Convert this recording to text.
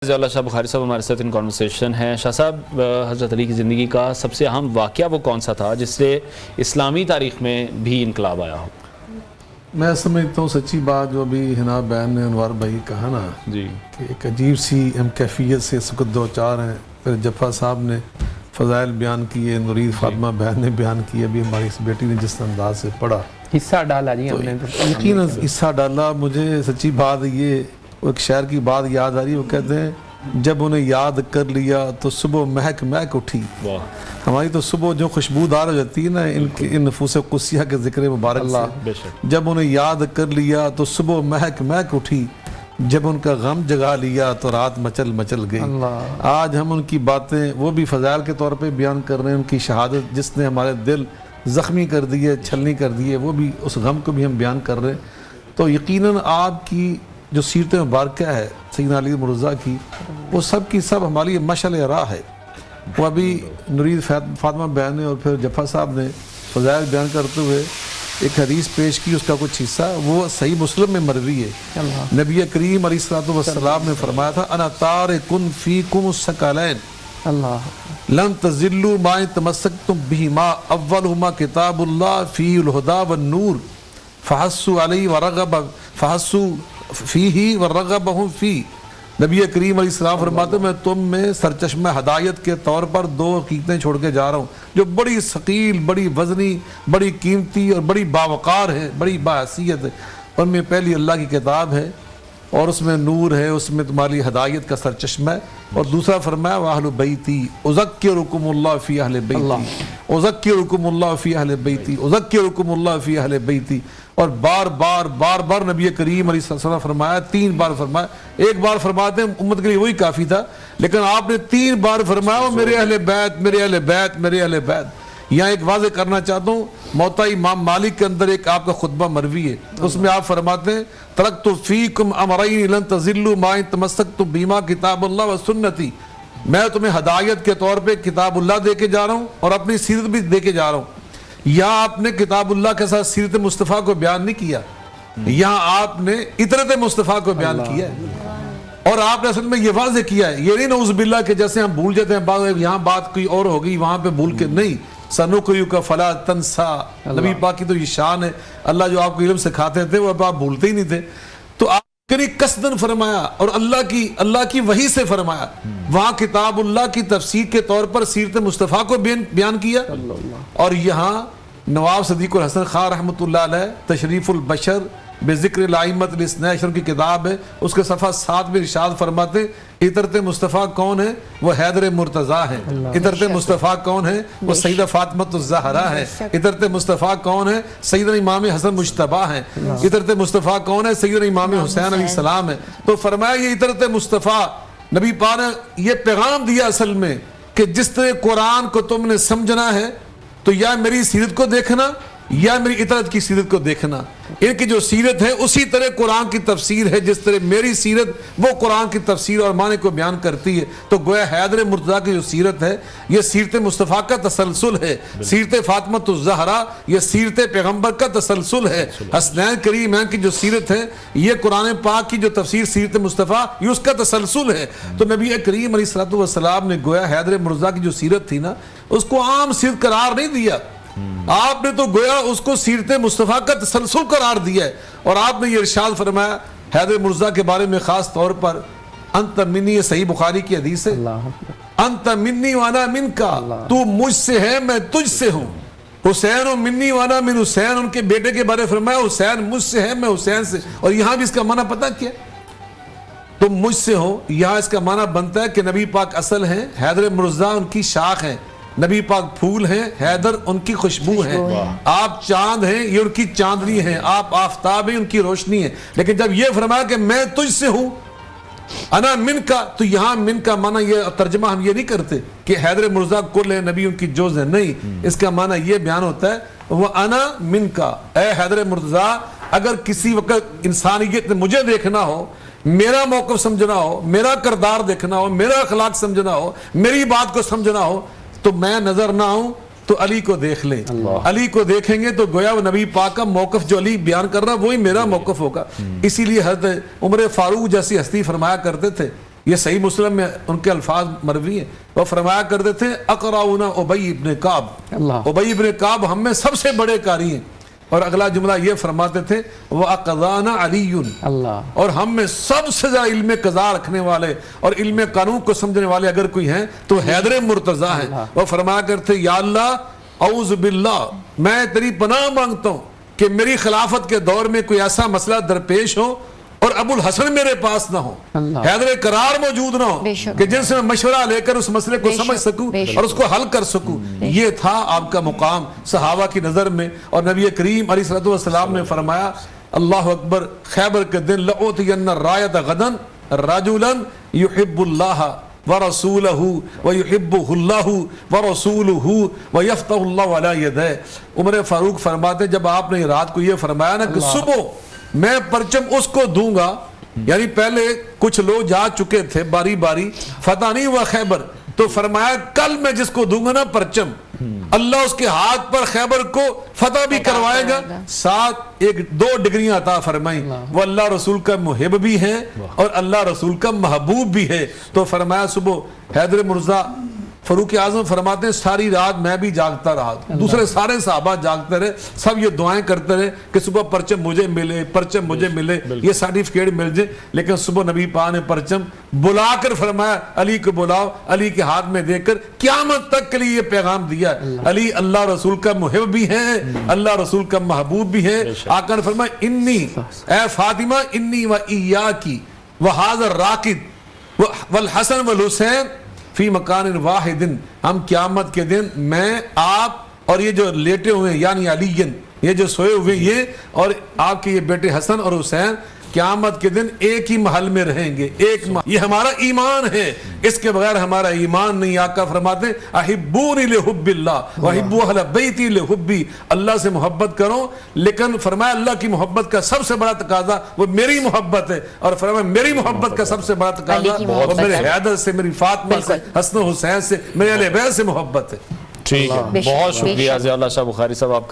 اللہ شاہ بخاری صاحب ہمارے ساتھ ان کانورسیشن ہے۔ شاہ صاحب، حضرت علی کی زندگی کا سب سے اہم واقعہ وہ کون سا تھا جس سے اسلامی تاریخ میں بھی انقلاب آیا ہو؟ میں سمجھتا ہوں سچی بات جو ابھی حناب بین نے انوار بھائی کہا نا جی کہ ایک عجیب سی ہم کیفیت سے اس وقت دو چار ہیں۔ پھر جفا صاحب نے فضائل بیان کیے، نورید فاطمہ بہن نے بیان کیے، ابھی ہماری اس بیٹی نے جس انداز سے پڑھا حصہ ڈالا جی ہم نے یقیناً حصہ ڈالا۔ مجھے سچی بات یہ ایک شعر کی بات یاد آ رہی ہے، وہ کہتے ہیں جب انہیں یاد کر لیا تو صبح مہک مہک اٹھی۔ ہماری تو صبح جو خوشبودار ہو جاتی ہے نا ان نفوس قدسیہ کے ذکر مبارک سے، جب انہیں یاد کر لیا تو صبح مہک مہک اٹھی، جب ان کا غم جگا لیا تو رات مچل مچل گئی۔ آج ہم ان کی باتیں وہ بھی فضائل کے طور پہ بیان کر رہے ہیں، ان کی شہادت جس نے ہمارے دل زخمی کر دیے، چھلنی کر دیے، وہ بھی اس غم کو بھی ہم بیان کر رہے ہیں۔ تو یقیناً آپ کی جو سیرت مبارکہ ہے سیدنا علی مرزا کی، وہ سب کی سب ہماری مشعل راہ ہے۔ وہ ابھی نورید فاطمہ بہن نے اور پھر جفا صاحب نے فضائل بیان کرتے ہوئے ایک حدیث پیش کی، اس کا کچھ حصہ وہ صحیح مسلم میں مروی ہے۔ نبی کریم علیہ الصلوۃ والسلام نے فرمایا تھا انا تارکن فیکم الثقلین لن تضلوا ما تمسکتم بہما اولہما کتاب اللہ فی الہدی والنور فحثوا علیہ ورغب فحثوا فیہ ورغبہم فی۔ نبی کریم علیہ السلام فرماتے ہیں میں تم میں سرچشمہ ہدایت کے طور پر دو حقیقتیں چھوڑ کے جا رہا ہوں جو بڑی ثقیل، بڑی وزنی، بڑی قیمتی اور بڑی باوقار ہے، بڑی باحثیت ہے۔ ان میں پہلی اللہ کی کتاب ہے اور اس میں نور ہے، اس میں تمہاری ہدایت کا سرچشمہ ہے، اور دوسرا فرمایا وَأَهْلُ بَيْتِي أُذَكِّرُكُمُ اللَّهُ فِي أَهْلِ بَيْتِي أُذَكِّرُكُمُ اللَّهُ فِي أَهْلِ بَيْتِي أُذَكِّرُكُمُ اللَّهُ فِي أَهْلِ بَيْتِي۔ اور بار بار نبی کریم علیہ السلام فرمایا، 3 بار فرمایا۔ ایک بار فرماتے ہیں امت کے لیے وہی کافی تھا، لیکن آپ نے 3 بار فرمایا وہ میرے اہل بیت، میرے اہل بیت، میرے اہل بیت۔ یہاں ایک واضح کرنا چاہتا ہوں، موطا امام مالک کے اندر ایک آپ کا خطبہ مروی ہے، اس میں آپ فرماتے ہیں ترکت فیکم امرین لن تضلوا ما ان تمسکتم بہما کتاب اللہ و سنتی۔ میں تمہیں ہدایت کے طور پہ کتاب اللہ دے کے جا رہا ہوں اور اپنی سیرت بھی دے کے جا رہا ہوں۔ یہاں آپ نے کتاب اللہ کے ساتھ سیرت مصطفیٰ کو بیان نہیں کیا، یہاں آپ نے اطرت مصطفیٰ کو بیان کیا ہے، اور آپ نے اصل میں یہ واضح کیا ہے، یہ نہیں نعوذ باللہ کہ جیسے ہم بھول جاتے ہیں، یہاں بات کوئی اور ہوگی وہاں پہ بھول کے نہیں۔ سنقرئک فلا تنسى، نبی پاک کی تو یہ شان ہے، اللہ جو آپ کو علم سکھاتے تھے وہ اب آپ بھولتے ہی نہیں تھے۔ تو آپ نے قصدن فرمایا اور اللہ کی وحی سے فرمایا، وہاں کتاب اللہ کی تفسیر کے طور پر سیرت مصطفیٰ کو بیان کیا، اور یہاں نواب صدیق الحسن خان رحمۃ اللہ علیہ تشریف البشر بذکر الائمۃ الاثنی عشر کی کتاب ہے، اس کے صفحہ 7 میں ارشاد فرماتے اطرت مصطفیٰ کون ہے؟ وہ حیدر مرتضیٰ ہے۔ اطرت مصطفیٰ کون ہے؟ وہ سیدہ فاطمۃ الزہرا ہے۔ اطرت مصطفیٰ کون ہے؟ سیدنا امام حسن مجتبیٰ ہے۔ اطرت مصطفیٰ کون ہے؟ سیدنا امام حسین علیہ السلام ہے۔ تو فرمایا یہ اطرت مصطفیٰ، نبی پاک نے یہ پیغام دیا اصل میں کہ جس طرح قرآن کو تم نے سمجھنا ہے تو یا میری سیرت کو دیکھنا یا میری اطرت کی سیرت کو دیکھنا۔ ان کی جو سیرت ہے اسی طرح قرآن کی تفسیر ہے، جس طرح میری سیرت وہ قرآن کی تفسیر اور معنی کو بیان کرتی ہے۔ تو گویا حیدر مرتضیٰ کی جو سیرت ہے یہ سیرت مصطفیٰ کا تسلسل ہے، سیرت فاطمۃ الزہرا یہ سیرت پیغمبر کا تسلسل ہے، حسنین کریمین کی جو سیرت ہے یہ قرآن پاک کی جو تفسیر سیرت مصطفیٰ یہ اس کا تسلسل ہے۔ تو نبی کریم علیہ الصلوۃ والسلام نے گویا حیدر مرتضیٰ کی جو سیرت تھی نا اس کو عام سیرت قرار نہیں دیا، آپ نے تو گویا اس کو سیرت مصطفیٰ کا تسلسل قرار دیا ہے، اور آپ نے یہ ارشاد فرمایا حیدر مرتضیٰ کے بارے میں خاص طور پر انت منی، یہ صحیح بخاری کی حدیث ہے، انت منی وانا منکا، تو مجھ سے ہے میں تجھ سے ہوں۔ حسین و منی وانا من حسین، ان کے بیٹے کے بارے فرمایا حسین مجھ سے ہے میں حسین سے، اور یہاں بھی اس کا معنی پتہ کیا؟ تم مجھ سے ہو، یہاں اس کا معنی بنتا ہے کہ نبی پاک اصل ہیں، حیدر مرتضیٰ ان کی شاخ ہیں، نبی پاک پھول ہیں، حیدر ان کی خوشبو ہیں، آپ چاند ہیں یہ ان کی چاندنی ہیں، آپ آفتاب ہیں ان کی روشنی ہے۔ لیکن جب یہ فرمایا کہ میں تجھ سے ہوں انا من کا، تو یہاں من کا معنی یہ ترجمہ ہم یہ نہیں کرتے کہ حیدر مرتضیٰ کل ہے نبی ان کی جوز ہے، نہیں، اس کا معنی یہ بیان ہوتا ہے وہ انا من کا، اے حیدر مرتضیٰ اگر کسی وقت انسانیت نے مجھے دیکھنا ہو، میرا موقف سمجھنا ہو، میرا کردار دیکھنا ہو، میرا اخلاق سمجھنا ہو، میری بات کو سمجھنا ہو، تو میں نظر نہ ہوں تو علی کو دیکھ لیں، علی کو دیکھیں گے تو گویا وہ نبی پاک کا موقف جو علی بیان کر رہا وہی میرا موقف ہوگا۔ اسی لیے حضرت عمر فاروق جیسی ہستی فرمایا کرتے تھے یہ صحیح مسلم میں ان کے الفاظ مروی ہیں. وہ فرمایا کرتے تھے اقراؤنا ابی ابن کعب, ابی ابن کعب ہم میں سب سے بڑے قاری ہیں. اور اگلا جملہ یہ فرماتے تھے وَأَقَضَانَ عَلِيٌّ, اور ہم میں سب سے زیادہ علم قضاء رکھنے والے اور علم قانون کو سمجھنے والے اگر کوئی ہیں تو حیدر مرتضیٰ ہیں. وہ فرمایا کرتے یا اللہ اعوذ باللہ, میں تیری پناہ مانگتا ہوں کہ میری خلافت کے دور میں کوئی ایسا مسئلہ درپیش ہو اور ابو الحسن میرے پاس نہ ہو, حیدر قرار موجود نہ ہو کہ جن سے میں مشورہ لے کر اس مسئلے کو سمجھ سکوں اور اس کو حل کر سکوں. یہ تھا آپ کا مقام صحابہ کی نظر میں. اور نبی کریم علیہ الصلوۃ والسلام نے فرمایا اللہ اکبر, خیبر کے دن لأوتین الرایۃ غدا رجلا یحب اللہ ورسولہ ویحبہ اللہ ورسولہ ویفتح اللہ علی یدہ. عمر فاروق فرماتے جب آپ نے رات کو یہ فرمایا نا کہ صبح میں پرچم اس کو دوں گا, یعنی پہلے کچھ لوگ جا چکے تھے باری باری, فتح نہیں ہوا خیبر, تو فرمایا کل میں جس کو دوں گا نا پرچم, اللہ اس کے ہاتھ پر خیبر کو فتح بھی کروائے گا, ساتھ ایک 2 ڈگریاں عطا فرمائیں, وہ اللہ رسول کا محب بھی ہے اور اللہ رسول کا محبوب بھی ہے. تو فرمایا صبح حیدر مرزا فاروق اعظم فرماتے ہیں ساری رات میں بھی جاگتا رہا, دوسرے سارے صحابہ جاگتے رہے, سب یہ دعائیں کرتے رہے کہ صبح پرچم مجھے ملے, پرچم مجھے ملے, یہ سرٹیفکیٹ مل جائے. لیکن صبح نبی پاک نے پرچم بلا کر فرمایا علی کو بلاؤ, علی کے ہاتھ میں دے کر قیامت تک کے لیے یہ پیغام دیا علی اللہ رسول کا محب بھی ہے, اللہ رسول کا محبوب بھی ہے. آقا نے فرمایا انی اے فاطمہ انی و ایاکی وہذا الراقد والحسن والحسین فی مکان واحد, ہم قیامت کے دن میں آپ اور یہ جو لیٹے ہوئے ہیں یعنی علی, یہ جو سوئے ہوئے یہ اور آپ کے یہ بیٹے حسن اور حسین قیامت کے دن ایک ہی محل میں رہیں گے, ایک یہ ہمارا ایمان ہے, اس کے بغیر ہمارا ایمان نہیں. آقا فرماتے ہیں احبونی لحب اللہ واحبوا اہل بیتی لحبی, اللہ سے محبت کرو, لیکن فرمایا اللہ کی محبت کا سب سے بڑا تقاضا وہ میری محبت ہے, اور فرمایا میری محبت کا سب سے بڑا تقاضا وہ میرے حیدر سے, میری فاطمہ سے, حسن و حسین سے, میرے اہل بیت سے محبت ہے. ٹھیک ہے, بہت شکریہ ضیاء اللہ شاہ بخاری صاحب آپ